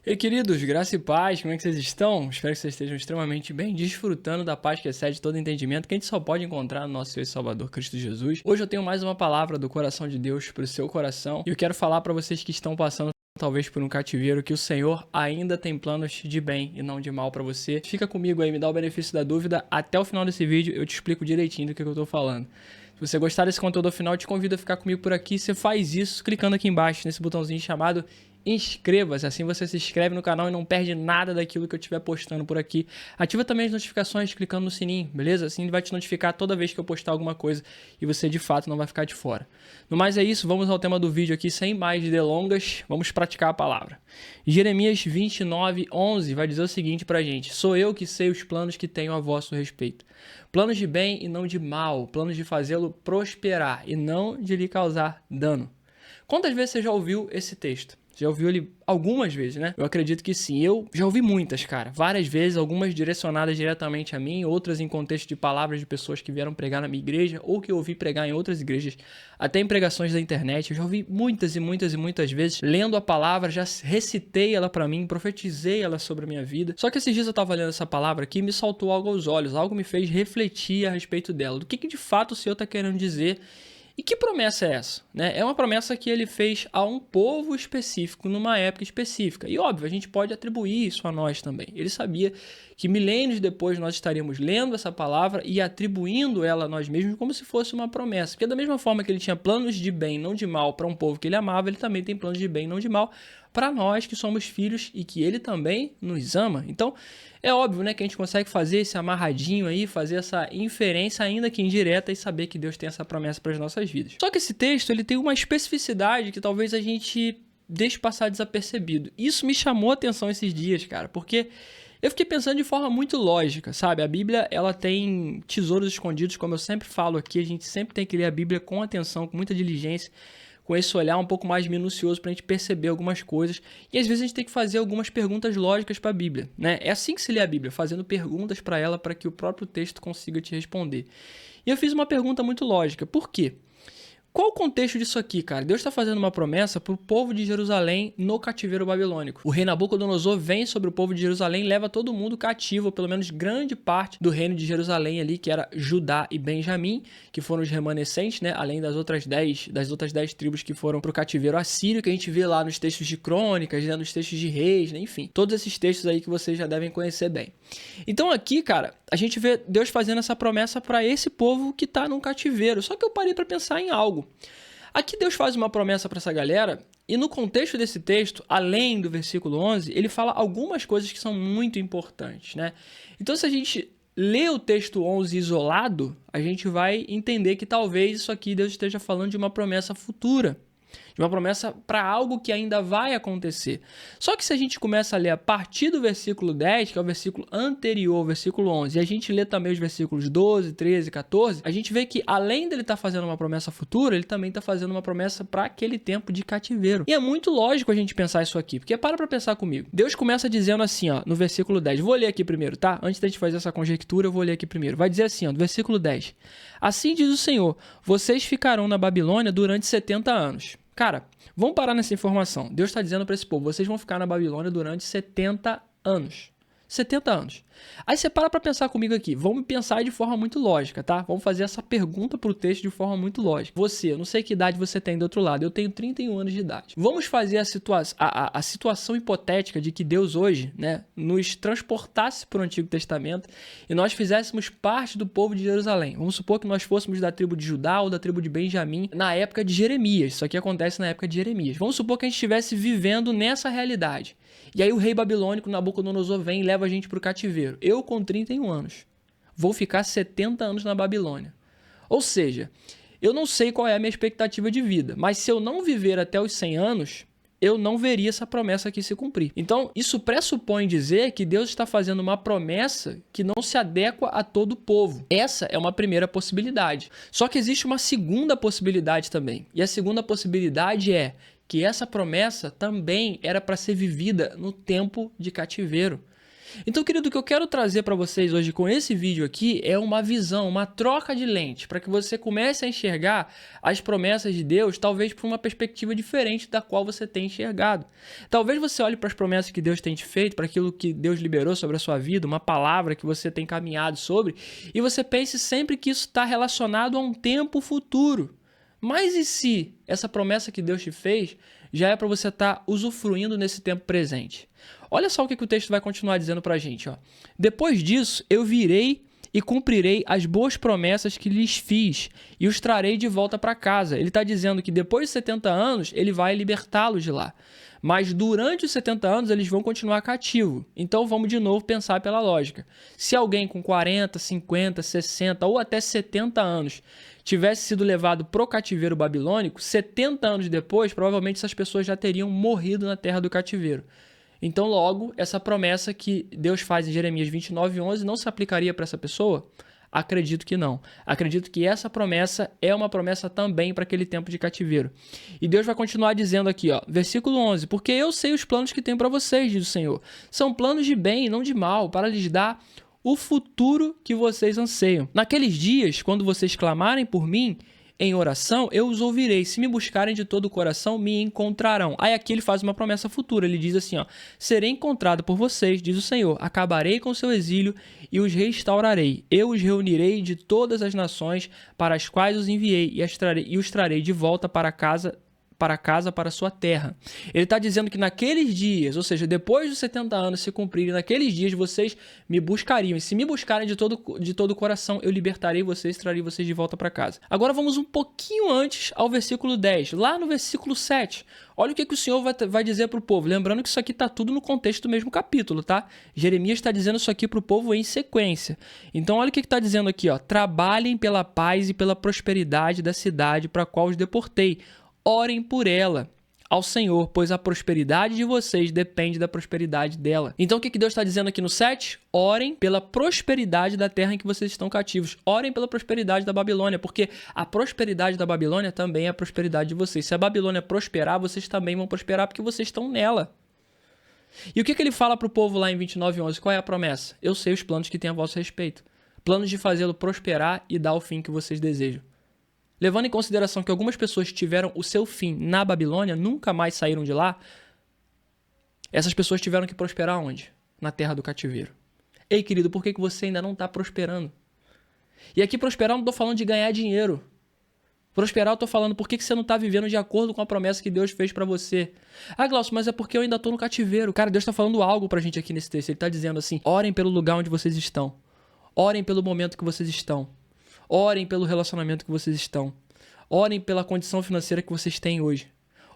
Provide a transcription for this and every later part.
Ei, queridos, graça e paz, como é que vocês estão? Espero que vocês estejam extremamente bem, desfrutando da paz que excede todo entendimento, que a gente só pode encontrar no nosso Senhor e Salvador Cristo Jesus. Hoje eu tenho mais uma palavra do coração de Deus para o seu coração e eu quero falar para vocês que estão passando talvez por um cativeiro, que o Senhor ainda tem planos de bem e não de mal para você. Fica comigo aí, me dá o benefício da dúvida. Até o final desse vídeo eu te explico direitinho do que eu tô falando. Se você gostar desse conteúdo ao final, eu te convido a ficar comigo por aqui. Você faz isso clicando aqui embaixo, nesse botãozinho chamado inscreva-se, assim você se inscreve no canal e não perde nada daquilo que eu estiver postando por aqui. Ativa também as notificações clicando no sininho, beleza? Assim ele vai te notificar toda vez que eu postar alguma coisa e você de fato não vai ficar de fora. No mais é isso, vamos ao tema do vídeo aqui sem mais delongas, vamos praticar a palavra. Jeremias 29:11 vai dizer o seguinte pra gente: sou eu que sei os planos que tenho a vosso respeito. Planos de bem e não de mal, planos de fazê-lo prosperar e não de lhe causar dano. Quantas vezes você já ouviu esse texto? Já ouviu ele algumas vezes, né? Eu acredito que sim. Eu já ouvi muitas, cara. Várias vezes, algumas direcionadas diretamente a mim, outras em contexto de palavras de pessoas que vieram pregar na minha igreja ou que eu ouvi pregar em outras igrejas, até em pregações da internet. Eu já ouvi muitas e muitas e muitas vezes, lendo a palavra, já recitei ela pra mim, profetizei ela sobre a minha vida. Só que esses dias eu tava lendo essa palavra aqui e me saltou algo aos olhos, algo me fez refletir a respeito dela. Do que de fato o Senhor tá querendo dizer. E que promessa é essa? É uma promessa que ele fez a um povo específico, numa época específica. E óbvio, a gente pode atribuir isso a nós também. Ele sabia que milênios depois nós estaríamos lendo essa palavra e atribuindo ela a nós mesmos como se fosse uma promessa. Porque da mesma forma que ele tinha planos de bem, não de mal, para um povo que ele amava, ele também tem planos de bem, não de mal, para nós que somos filhos e que ele também nos ama. Então, é óbvio, né, que a gente consegue fazer esse amarradinho aí, fazer essa inferência, ainda que indireta, e saber que Deus tem essa promessa para as nossas vidas. Só que esse texto, ele tem uma especificidade que talvez a gente deixe passar desapercebido. Isso me chamou a atenção esses dias, cara, porque eu fiquei pensando de forma muito lógica, sabe? A Bíblia, ela tem tesouros escondidos, como eu sempre falo aqui, a gente sempre tem que ler a Bíblia com atenção, com muita diligência, com esse olhar um pouco mais minucioso para a gente perceber algumas coisas. E às vezes a gente tem que fazer algumas perguntas lógicas para a Bíblia, né? É assim que se lê a Bíblia, fazendo perguntas para ela para que o próprio texto consiga te responder. E eu fiz uma pergunta muito lógica. Por quê? Qual o contexto disso aqui, cara? Deus está fazendo uma promessa para o povo de Jerusalém no cativeiro babilônico. O rei Nabucodonosor vem sobre o povo de Jerusalém e leva todo mundo cativo, ou pelo menos grande parte do reino de Jerusalém ali, que era Judá e Benjamim, que foram os remanescentes, né? Além das outras 10 tribos que foram para o cativeiro assírio, que a gente vê lá nos textos de crônicas, né? Nos textos de reis, né? Enfim, todos esses textos aí que vocês já devem conhecer bem. Então aqui, cara, a gente vê Deus fazendo essa promessa para esse povo que está num cativeiro. Só que eu parei para pensar em algo. Aqui Deus faz uma promessa para essa galera e no contexto desse texto, além do versículo 11, ele fala algumas coisas que são muito importantes, né? Então se a gente lê o texto 11 isolado, a gente vai entender que talvez isso aqui Deus esteja falando de uma promessa futura. De uma promessa para algo que ainda vai acontecer. Só que se a gente começa a ler a partir do versículo 10, que é o versículo anterior ao versículo 11, e a gente lê também os versículos 12, 13 e 14, a gente vê que além dele estar fazendo uma promessa futura, ele também está fazendo uma promessa para aquele tempo de cativeiro. E é muito lógico a gente pensar isso aqui, porque para pensar comigo. Deus começa dizendo assim, ó, no versículo 10, vou ler aqui primeiro, tá? Antes da gente fazer essa conjectura, eu vou ler aqui primeiro. Vai dizer assim, ó, no versículo 10, assim diz o Senhor, vocês ficarão na Babilônia durante 70 anos. Cara, vamos parar nessa informação. Deus está dizendo para esse povo, vocês vão ficar na Babilônia durante 70 anos. 70 anos. Aí você para pensar comigo aqui. Vamos pensar de forma muito lógica, tá? Vamos fazer essa pergunta pro texto de forma muito lógica. Você, eu não sei que idade você tem do outro lado. Eu tenho 31 anos de idade. Vamos fazer a situação hipotética de que Deus hoje, né, nos transportasse para o Antigo Testamento e nós fizéssemos parte do povo de Jerusalém. Vamos supor que nós fôssemos da tribo de Judá ou da tribo de Benjamim na época de Jeremias. Isso aqui acontece na época de Jeremias. Vamos supor que a gente estivesse vivendo nessa realidade. E aí o rei babilônico Nabucodonosor vem e leva a gente para o cativeiro. Eu com 31 anos. Vou ficar 70 anos na Babilônia. Ou seja, eu não sei qual é a minha expectativa de vida, mas se eu não viver até os 100 anos, eu não veria essa promessa aqui se cumprir. Então, isso pressupõe dizer que Deus está fazendo uma promessa que não se adequa a todo o povo. Essa é uma primeira possibilidade. Só que existe uma segunda possibilidade também. E a segunda possibilidade é que essa promessa também era para ser vivida no tempo de cativeiro. Então, querido, o que eu quero trazer para vocês hoje com esse vídeo aqui é uma visão, uma troca de lente, para que você comece a enxergar as promessas de Deus, talvez por uma perspectiva diferente da qual você tem enxergado. Talvez você olhe para as promessas que Deus tem te feito, para aquilo que Deus liberou sobre a sua vida, uma palavra que você tem caminhado sobre, e você pense sempre que isso está relacionado a um tempo futuro. Mas e se essa promessa que Deus te fez já é para você estar usufruindo nesse tempo presente? Olha só o que o texto vai continuar dizendo para a gente. Ó. Depois disso, eu virei e cumprirei as boas promessas que lhes fiz e os trarei de volta para casa. Ele está dizendo que depois de 70 anos, ele vai libertá-los de lá. Mas durante os 70 anos, eles vão continuar cativos. Então, vamos de novo pensar pela lógica. Se alguém com 40, 50, 60 ou até 70 anos tivesse sido levado para o cativeiro babilônico, 70 anos depois, provavelmente essas pessoas já teriam morrido na terra do cativeiro. Então, logo, essa promessa que Deus faz em Jeremias 29:11 não se aplicaria para essa pessoa? Acredito que não. Acredito que essa promessa é uma promessa também para aquele tempo de cativeiro. E Deus vai continuar dizendo aqui, ó, versículo 11, porque eu sei os planos que tenho para vocês, diz o Senhor. São planos de bem e não de mal, para lhes dar o futuro que vocês anseiam. Naqueles dias, quando vocês clamarem por mim em oração, eu os ouvirei. Se me buscarem de todo o coração, me encontrarão. Aí aqui ele faz uma promessa futura. Ele diz assim, ó, serei encontrado por vocês, diz o Senhor. Acabarei com o seu exílio e os restaurarei. Eu os reunirei de todas as nações para as quais os enviei e os trarei de volta para casa, para a sua terra. Ele está dizendo que naqueles dias, ou seja, depois dos 70 anos se cumprirem, naqueles dias vocês me buscariam. E se me buscarem de todo o coração, eu libertarei vocês, trarei vocês de volta para casa. Agora vamos um pouquinho antes ao versículo 10. Lá no versículo 7, olha o que o Senhor vai dizer para o povo. Lembrando que isso aqui está tudo no contexto do mesmo capítulo, tá? Jeremias está dizendo isso aqui para o povo em sequência. Então olha o que está dizendo aqui, ó. Trabalhem pela paz e pela prosperidade da cidade para a qual os deportei. Orem por ela ao Senhor, pois a prosperidade de vocês depende da prosperidade dela. Então o que Deus está dizendo aqui no 7? Orem pela prosperidade da terra em que vocês estão cativos. Orem pela prosperidade da Babilônia, porque a prosperidade da Babilônia também é a prosperidade de vocês. Se a Babilônia prosperar, vocês também vão prosperar porque vocês estão nela. E o que ele fala para o povo lá em 29:11? Qual é a promessa? Eu sei os planos que tenho a vosso respeito. Planos de fazê-lo prosperar e dar o fim que vocês desejam. Levando em consideração que algumas pessoas tiveram o seu fim na Babilônia, nunca mais saíram de lá, essas pessoas tiveram que prosperar onde? Na terra do cativeiro. Ei, querido, por que você ainda não está prosperando? E aqui prosperar eu não estou falando de ganhar dinheiro. Prosperar eu estou falando por que você não está vivendo de acordo com a promessa que Deus fez para você. Ah, Glaucio, mas é porque eu ainda estou no cativeiro. Cara, Deus está falando algo para a gente aqui nesse texto. Ele está dizendo assim, orem pelo lugar onde vocês estão. Orem pelo momento que vocês estão. Orem pelo relacionamento que vocês estão. Orem pela condição financeira que vocês têm hoje.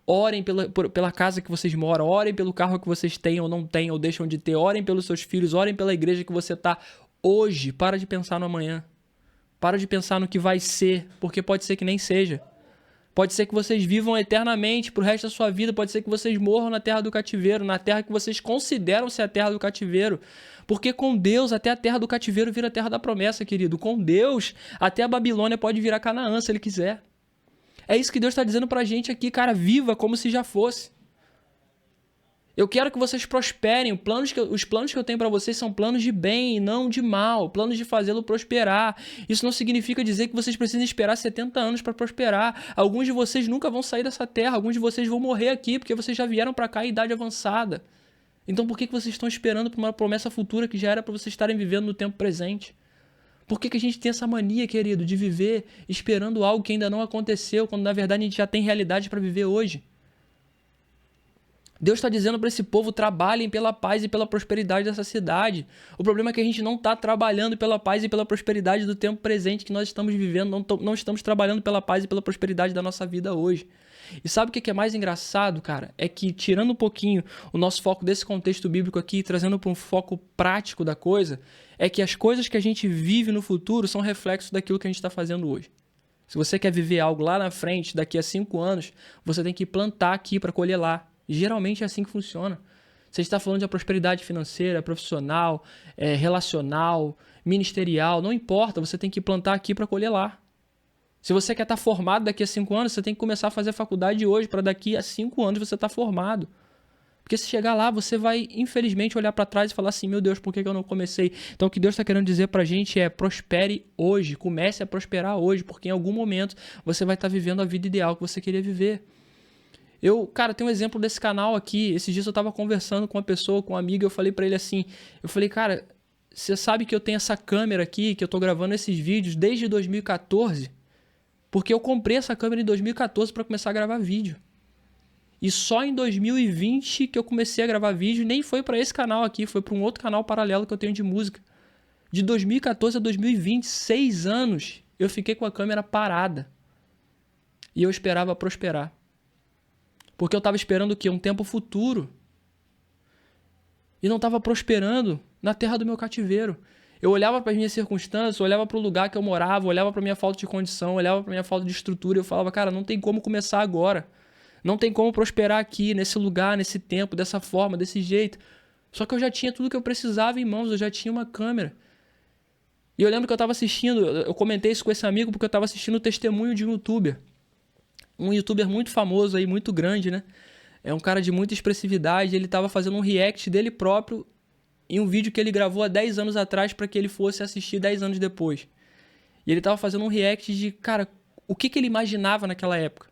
Orem pela casa que vocês moram. Orem pelo carro que vocês têm ou não têm ou deixam de ter. Orem pelos seus filhos. Orem pela igreja que você está hoje. Para de pensar no amanhã. Para de pensar no que vai ser, porque pode ser que nem seja. Pode ser que vocês vivam eternamente pro resto da sua vida. Pode ser que vocês morram na terra do cativeiro, na terra que vocês consideram ser a terra do cativeiro. Porque com Deus, até a terra do cativeiro vira a terra da promessa, querido. Com Deus, até a Babilônia pode virar Canaã, se ele quiser. É isso que Deus está dizendo pra gente aqui, cara. Viva como se já fosse. Eu quero que vocês prosperem. Os planos que eu tenho para vocês são planos de bem e não de mal. Planos de fazê-lo prosperar. Isso não significa dizer que vocês precisam esperar 70 anos para prosperar. Alguns de vocês nunca vão sair dessa terra. Alguns de vocês vão morrer aqui porque vocês já vieram para cá em idade avançada. Então por que vocês estão esperando por uma promessa futura que já era para vocês estarem vivendo no tempo presente? Por que a gente tem essa mania, querido, de viver esperando algo que ainda não aconteceu, quando na verdade a gente já tem realidade para viver hoje? Deus está dizendo para esse povo, trabalhem pela paz e pela prosperidade dessa cidade. O problema é que a gente não está trabalhando pela paz e pela prosperidade do tempo presente que nós estamos vivendo, não estamos trabalhando pela paz e pela prosperidade da nossa vida hoje. E sabe o que é mais engraçado, cara? É que tirando um pouquinho o nosso foco desse contexto bíblico aqui e trazendo para um foco prático da coisa, é que as coisas que a gente vive no futuro são reflexos daquilo que a gente está fazendo hoje. Se você quer viver algo lá na frente, daqui a 5 anos, você tem que plantar aqui para colher lá. Geralmente é assim que funciona. Você está falando de prosperidade financeira, profissional, relacional, ministerial, não importa, você tem que plantar aqui para colher lá. Se você quer estar formado daqui a 5 anos, você tem que começar a fazer faculdade hoje para daqui a 5 anos você estar formado. Porque se chegar lá, você vai, infelizmente, olhar para trás e falar assim, meu Deus, por que eu não comecei? Então, o que Deus está querendo dizer pra gente é, prospere hoje, comece a prosperar hoje, porque em algum momento você vai estar vivendo a vida ideal que você queria viver. Cara, tem um exemplo desse canal aqui. Esses dias eu tava conversando com uma pessoa, com um amigo, eu falei pra ele assim, cara, você sabe que eu tenho essa câmera aqui, que eu tô gravando esses vídeos desde 2014? Porque eu comprei essa câmera em 2014 para começar a gravar vídeo. E só em 2020 que eu comecei a gravar vídeo, nem foi para esse canal aqui, foi para um outro canal paralelo que eu tenho de música. De 2014 a 2020, 6 anos, eu fiquei com a câmera parada. E eu esperava prosperar. Porque eu estava esperando o quê? Um tempo futuro. E não estava prosperando na terra do meu cativeiro. Eu olhava para as minhas circunstâncias, olhava para o lugar que eu morava, olhava para a minha falta de condição, olhava para a minha falta de estrutura e eu falava, cara, não tem como começar agora. Não tem como prosperar aqui, nesse lugar, nesse tempo, dessa forma, desse jeito. Só que eu já tinha tudo que eu precisava em mãos, eu já tinha uma câmera. E eu lembro que eu estava assistindo, eu comentei isso com esse amigo porque eu estava assistindo o testemunho de um youtuber. Um youtuber muito famoso aí, muito grande, né? É um cara de muita expressividade, ele estava fazendo um react dele próprio em um vídeo que ele gravou há 10 anos atrás para que ele fosse assistir 10 anos depois. E ele estava fazendo um react de, cara, o que ele imaginava naquela época.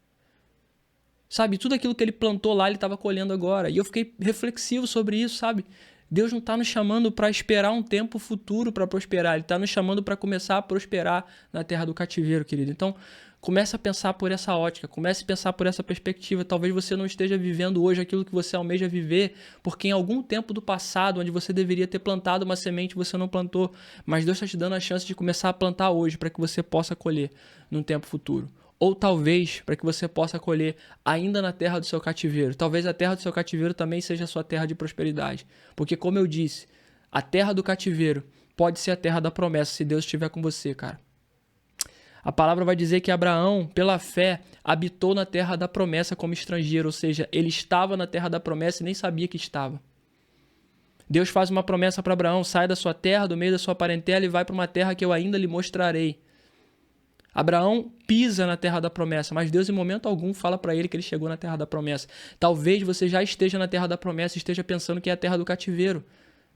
Sabe, tudo aquilo que ele plantou lá, ele estava colhendo agora. E eu fiquei reflexivo sobre isso, sabe? Deus não está nos chamando para esperar um tempo futuro para prosperar. Ele está nos chamando para começar a prosperar na terra do cativeiro, querido. Então, comece a pensar por essa ótica, comece a pensar por essa perspectiva. Talvez você não esteja vivendo hoje aquilo que você almeja viver, porque em algum tempo do passado, onde você deveria ter plantado uma semente, você não plantou. Mas Deus está te dando a chance de começar a plantar hoje para que você possa colher num tempo futuro. Ou talvez para que você possa colher ainda na terra do seu cativeiro. Talvez a terra do seu cativeiro também seja a sua terra de prosperidade. Porque, como eu disse, a terra do cativeiro pode ser a terra da promessa se Deus estiver com você, cara. A palavra vai dizer que Abraão, pela fé, habitou na terra da promessa como estrangeiro. Ou seja, ele estava na terra da promessa e nem sabia que estava. Deus faz uma promessa para Abraão: sai da sua terra, do meio da sua parentela e vai para uma terra que eu ainda lhe mostrarei. Abraão pisa na terra da promessa, mas Deus em momento algum fala para ele que ele chegou na terra da promessa. Talvez você já esteja na terra da promessa e esteja pensando que é a terra do cativeiro.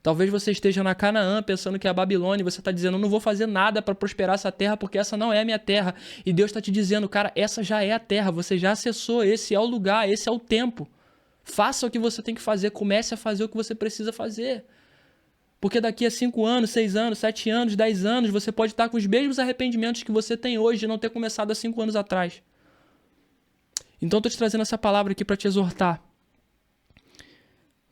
Talvez você esteja na Canaã pensando que é a Babilônia e você está dizendo, eu não vou fazer nada para prosperar essa terra porque essa não é a minha terra. E Deus está te dizendo, cara, essa já é a terra, você já acessou, esse é o lugar, esse é o tempo. Faça o que você tem que fazer, comece a fazer o que você precisa fazer. Porque daqui a 5 anos, 6 anos, 7 anos, 10 anos, você pode estar com os mesmos arrependimentos que você tem hoje de não ter começado há 5 anos atrás. Então, estou te trazendo essa palavra aqui para te exortar.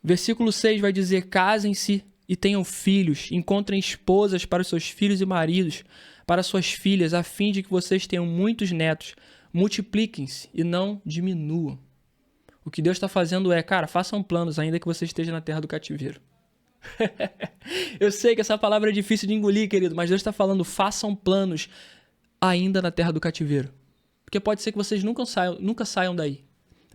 Versículo 6 vai dizer, casem-se e tenham filhos, encontrem esposas para os seus filhos e maridos, para suas filhas, a fim de que vocês tenham muitos netos. Multipliquem-se e não diminuam. O que Deus está fazendo é, cara, façam planos ainda que você esteja na terra do cativeiro. Eu sei que essa palavra é difícil de engolir, querido, mas Deus está falando, façam planos ainda na terra do cativeiro. Porque pode ser que vocês nunca saiam daí.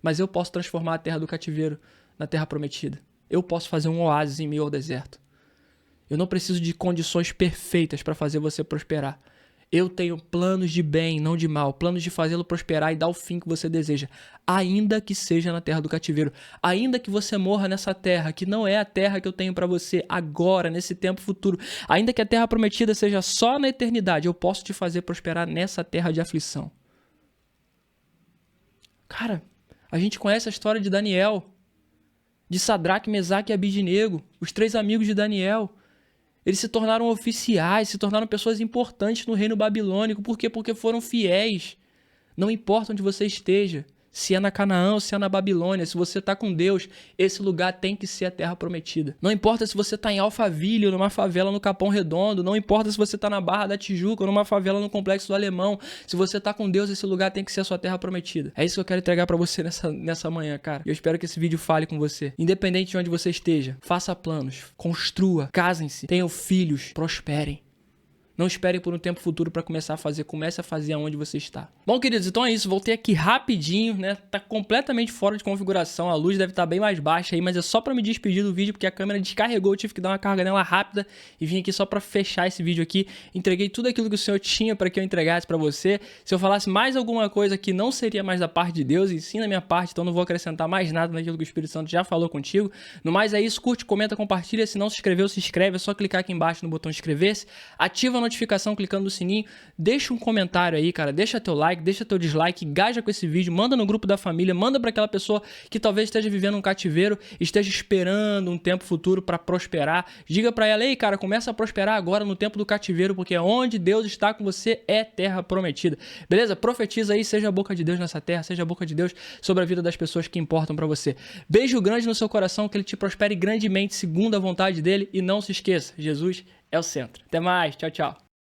Mas eu posso transformar a terra do cativeiro na terra prometida. Eu posso fazer um oásis em meio ao deserto. Eu não preciso de condições perfeitas para fazer você prosperar. Eu tenho planos de bem, não de mal, planos de fazê-lo prosperar e dar o fim que você deseja, ainda que seja na terra do cativeiro, ainda que você morra nessa terra, que não é a terra que eu tenho para você agora, nesse tempo futuro, ainda que a terra prometida seja só na eternidade, eu posso te fazer prosperar nessa terra de aflição. Cara, a gente conhece a história de Daniel, de Sadraque, Mesaque e Abidnego, os 3 amigos de Daniel. Eles se tornaram oficiais, se tornaram pessoas importantes no reino babilônico. Por quê? Porque foram fiéis. Não importa onde você esteja, se é na Canaã ou se é na Babilônia, se você está com Deus, esse lugar tem que ser a terra prometida. Não importa se você está em Alphaville ou numa favela no Capão Redondo, não importa se você está na Barra da Tijuca ou numa favela no Complexo do Alemão, se você está com Deus, esse lugar tem que ser a sua terra prometida. É isso que eu quero entregar para você nessa manhã, cara. Eu espero que esse vídeo fale com você. Independente de onde você esteja, faça planos, construa, casem-se, tenham filhos, prosperem. Não espere por um tempo futuro para começar a fazer. Comece a fazer aonde você está. Bom, queridos, então é isso. Voltei aqui rapidinho, né? Tá completamente fora de configuração. A luz deve estar bem mais baixa aí, mas é só para me despedir do vídeo, porque a câmera descarregou. Eu tive que dar uma carga nela rápida e vim aqui só para fechar esse vídeo aqui. Entreguei tudo aquilo que o Senhor tinha para que eu entregasse para você. Se eu falasse mais alguma coisa que não seria mais da parte de Deus, e sim da minha parte, então não vou acrescentar mais nada naquilo que o Espírito Santo já falou contigo. No mais é isso. Curte, comenta, compartilha. Se não se inscreveu, se inscreve. É só clicar aqui embaixo no botão inscrever-se. Ativa a notificação clicando no sininho, deixa um comentário aí, cara, deixa teu like, deixa teu dislike, engaja com esse vídeo, manda no grupo da família, manda para aquela pessoa que talvez esteja vivendo um cativeiro, esteja esperando um tempo futuro para prosperar. Diga para ela, ei, cara, começa a prosperar agora no tempo do cativeiro, porque onde Deus está com você é terra prometida. Beleza? Profetiza aí, seja a boca de Deus nessa terra, seja a boca de Deus sobre a vida das pessoas que importam para você. Beijo grande no seu coração, que ele te prospere grandemente segundo a vontade dele, e não se esqueça, Jesus é o centro. Até mais, tchau, tchau.